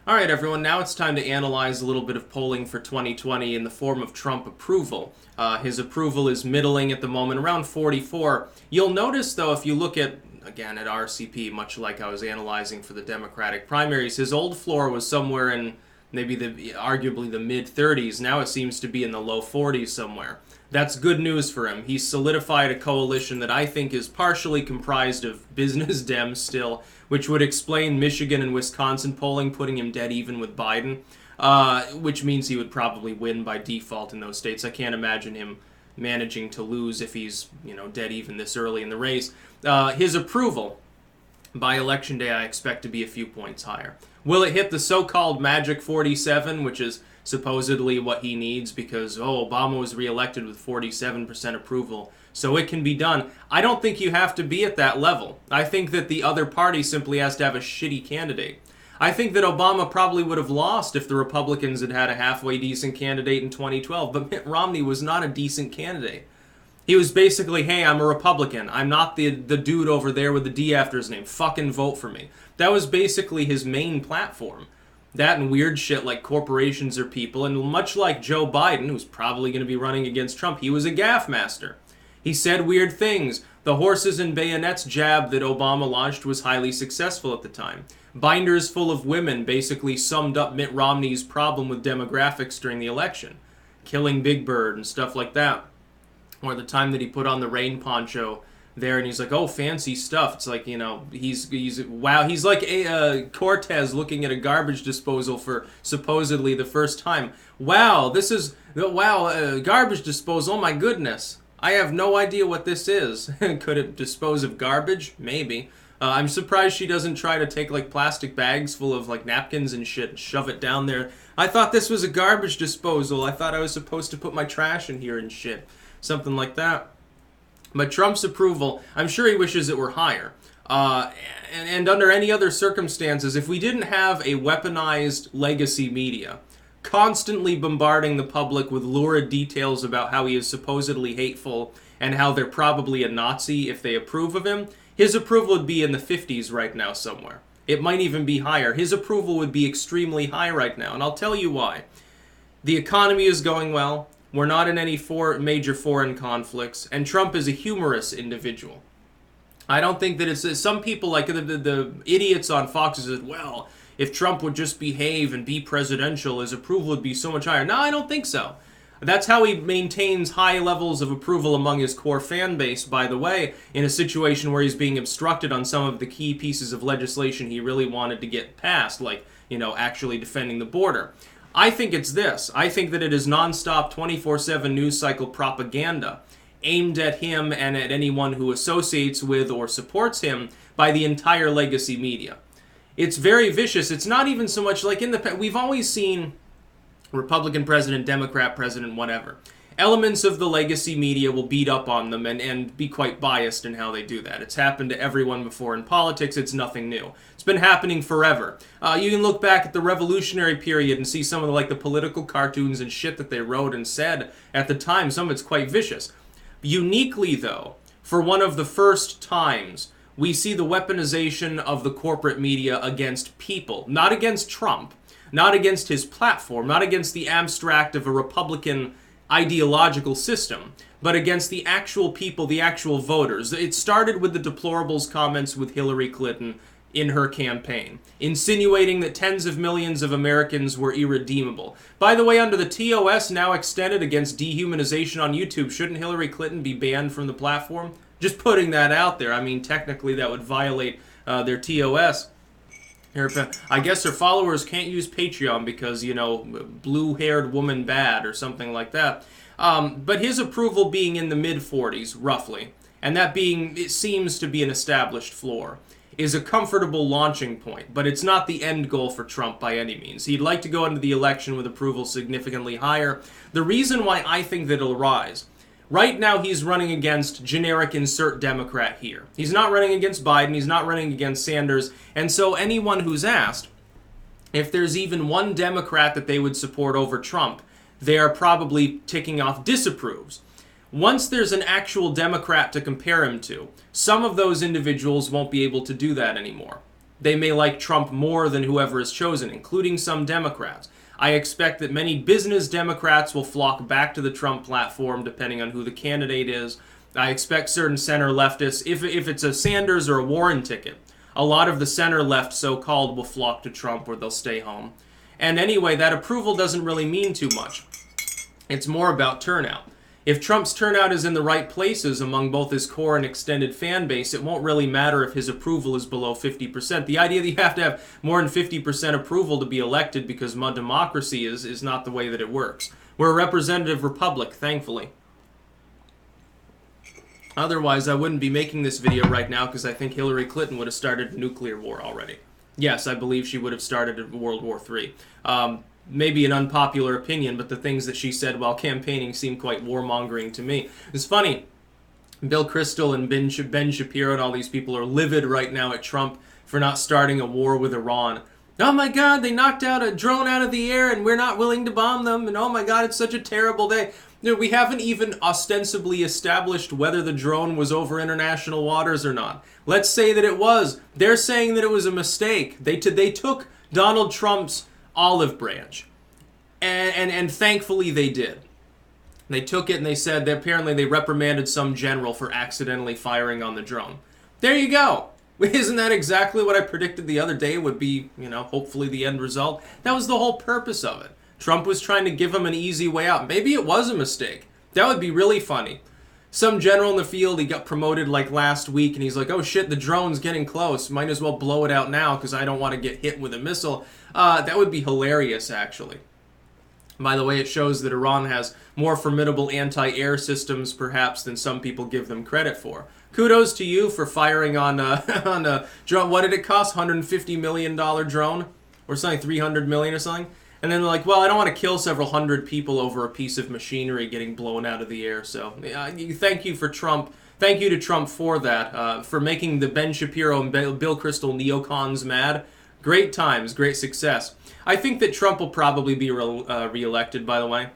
All right, everyone, now it's time to analyze a little bit of polling for 2020 in the form of Trump approval. His approval is middling at the moment, around 44. You'll notice, though, if you look at, again, at RCP, much like I was analyzing for the Democratic primaries, his old floor was somewhere in maybe arguably the mid-30s. Now it seems to be in the low 40s somewhere. That's good news for him. He's solidified a coalition that I think is partially comprised of business Dems still, which would explain Michigan and Wisconsin polling, putting him dead even with Biden, which means he would probably win by default in those states. I can't imagine him managing to lose if he's, dead even this early in the race. His approval by election day I expect to be a few points higher. Will it hit the so-called magic 47, which is supposedly what he needs because, Obama was reelected with 47% approval, so it can be done? I don't think you have to be at that level. I think that the other party simply has to have a shitty candidate. I think that Obama probably would have lost if the Republicans had had a halfway decent candidate in 2012, but Mitt Romney was not a decent candidate. He was basically, hey, I'm a Republican. I'm not the dude over there with the D after his name. Fucking vote for me. That was basically his main platform. That and weird shit like corporations are people, and much like Joe Biden, who's probably going to be running against Trump, he was a gaffe master. He said weird things. The horses and bayonets jab that Obama launched was highly successful at the time. Binders full of women basically summed up Mitt Romney's problem with demographics during the election. Killing Big Bird and stuff like that. Or the time that he put on the rain poncho there and he's like, oh, fancy stuff. It's like, he's wow. He's like a Cortez looking at a garbage disposal for supposedly the first time. Wow, garbage disposal. Oh my goodness. I have no idea what this is. Could it dispose of garbage? Maybe. I'm surprised she doesn't try to take like plastic bags full of like napkins and shit and shove it down there. I thought this was a garbage disposal. I thought I was supposed to put my trash in here and shit. Something like that. But Trump's approval, I'm sure he wishes it were higher. And under any other circumstances, if we didn't have a weaponized legacy media constantly bombarding the public with lurid details about how he is supposedly hateful and how they're probably a Nazi if they approve of him, his approval would be in the 50s right now somewhere. It might even be higher. His approval would be extremely high right now, and I'll tell you why. The economy is going well. We're not in any major foreign conflicts, and Trump is a humorous individual. I don't think that it's... Some people, like the idiots on Fox, said, well, if Trump would just behave and be presidential, his approval would be so much higher. No, I don't think so. That's how he maintains high levels of approval among his core fan base, by the way, in a situation where he's being obstructed on some of the key pieces of legislation he really wanted to get passed, like, actually defending the border. I think it's this. I think that it is nonstop 24/7 news cycle propaganda aimed at him and at anyone who associates with or supports him by the entire legacy media. It's very vicious. It's not even so much like we've always seen Republican president, Democrat president, whatever. Elements of the legacy media will beat up on them and be quite biased in how they do that. It's happened to everyone before in politics. It's nothing new. It's been happening forever. You can look back at the revolutionary period and see some of the political cartoons and shit that they wrote and said at the time. Some of it's quite vicious. Uniquely, though, for one of the first times, we see the weaponization of the corporate media against people. Not against Trump. Not against his platform. Not against the abstract of a Republican ideological system, but against the actual people, the actual voters. It started with the deplorables comments with Hillary Clinton in her campaign, insinuating that tens of millions of Americans were irredeemable. By the way, under the TOS now extended against dehumanization on YouTube, shouldn't Hillary Clinton be banned from the platform? Just putting that out there. I mean, technically that would violate their TOS. I guess her followers can't use Patreon because, blue-haired woman bad or something like that. But his approval being in the mid-40s, roughly, and that it seems to be an established floor, is a comfortable launching point. But it's not the end goal for Trump by any means. He'd like to go into the election with approval significantly higher. The reason why I think that it'll rise... Right now, he's running against generic insert Democrat here. He's not running against Biden. He's not running against Sanders. And so anyone who's asked if there's even one Democrat that they would support over Trump, they are probably ticking off disapproves. Once there's an actual Democrat to compare him to, some of those individuals won't be able to do that anymore. they may like Trump more than whoever is chosen, including some Democrats. I expect that many business Democrats will flock back to the Trump platform, depending on who the candidate is. I expect certain center leftists, if it's a Sanders or a Warren ticket, a lot of the center left so-called will flock to Trump or they'll stay home. And anyway, that approval doesn't really mean too much. It's more about turnout. If Trump's turnout is in the right places among both his core and extended fan base, it won't really matter if his approval is below 50%. The idea that you have to have more than 50% approval to be elected because democracy is not the way that it works. We're a representative republic, thankfully. Otherwise, I wouldn't be making this video right now because I think Hillary Clinton would have started a nuclear war already. Yes, I believe she would have started World War III. Maybe an unpopular opinion, but the things that she said while campaigning seem quite warmongering to me. It's funny, Bill Kristol and Ben Shapiro and all these people are livid right now at Trump for not starting a war with Iran. Oh my God, they knocked out a drone out of the air and we're not willing to bomb them, and oh my God, it's such a terrible day. We haven't even ostensibly established whether the drone was over international waters or not. Let's say that it was. They're saying that it was a mistake. They took Donald Trump's olive branch, and thankfully they did. They took it and they said that apparently they reprimanded some general for accidentally firing on the drone. There you go. Isn't that exactly what I predicted the other day would be, hopefully the end result? That was the whole purpose of it. Trump was trying to give him an easy way out. Maybe it was a mistake. That would be really funny. Some general in the field, he got promoted like last week, and he's like, oh shit, the drone's getting close. Might as well blow it out now because I don't want to get hit with a missile. That would be hilarious, actually. By the way, it shows that Iran has more formidable anti-air systems, perhaps, than some people give them credit for. Kudos to you for firing on a drone. What did it cost? $150 million drone? Or something, $300 million or something? And then they're like, well, I don't want to kill several hundred people over a piece of machinery getting blown out of the air. So thank you for Trump. Thank you to Trump for that, for making the Ben Shapiro and Bill Kristol neocons mad. Great times, great success. I think that Trump will probably be reelected, by the way.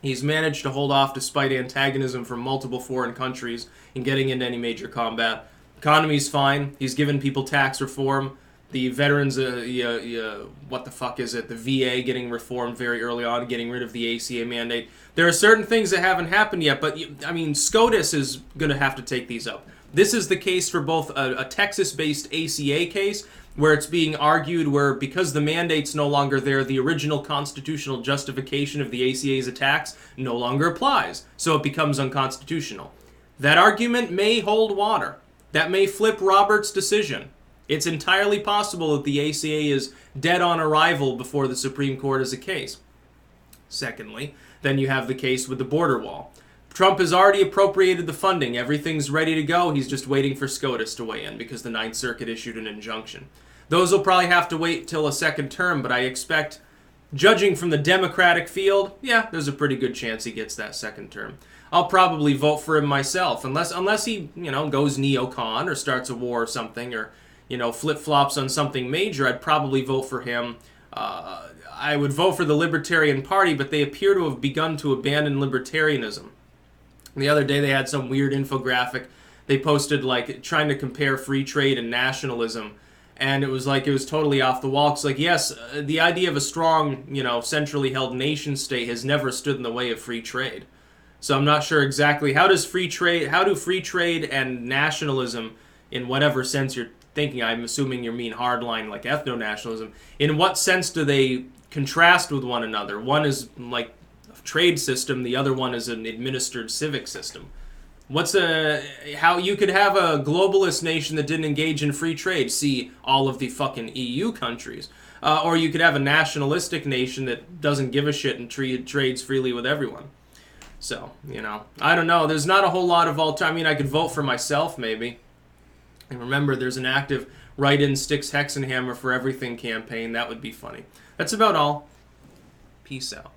He's managed to hold off despite antagonism from multiple foreign countries in getting into any major combat. Economy's fine. He's given people tax reform. The veterans, what the fuck is it? The VA getting reformed very early on, getting rid of the ACA mandate. There are certain things that haven't happened yet, but SCOTUS is going to have to take these up. This is the case for both a Texas-based ACA case, where it's being argued where because the mandate's no longer there, the original constitutional justification of the ACA's attacks no longer applies, so it becomes unconstitutional. That argument may hold water. That may flip Roberts' decision. It's entirely possible that the ACA is dead on arrival before the Supreme Court is a case. Secondly, then you have the case with the border wall. Trump has already appropriated the funding. Everything's ready to go. He's just waiting for SCOTUS to weigh in because the Ninth Circuit issued an injunction. Those will probably have to wait till a second term, but I expect, judging from the Democratic field, yeah, there's a pretty good chance he gets that second term. I'll probably vote for him myself, unless he, goes neocon or starts a war or something, or flip-flops on something major. I'd probably vote for him. I would vote for the Libertarian Party, but they appear to have begun to abandon libertarianism. The other day they had some weird infographic they posted, trying to compare free trade and nationalism, and it was totally off the wall. It's like, yes, the idea of a strong, centrally held nation state has never stood in the way of free trade. So I'm not sure exactly how do free trade and nationalism, in whatever sense you're thinking, I'm assuming you mean hardline like ethno-nationalism, in what sense do they contrast with one another? One is like a trade system, the other one is an administered civic system. How you could have a globalist nation that didn't engage in free trade, see all of the fucking EU countries, or you could have a nationalistic nation that doesn't give a shit and trades freely with everyone. So, I don't know. There's not a whole lot of I could vote for myself, maybe. And remember, there's an active write-in Sticks Hexenhammer for Everything campaign. That would be funny. That's about all. Peace out.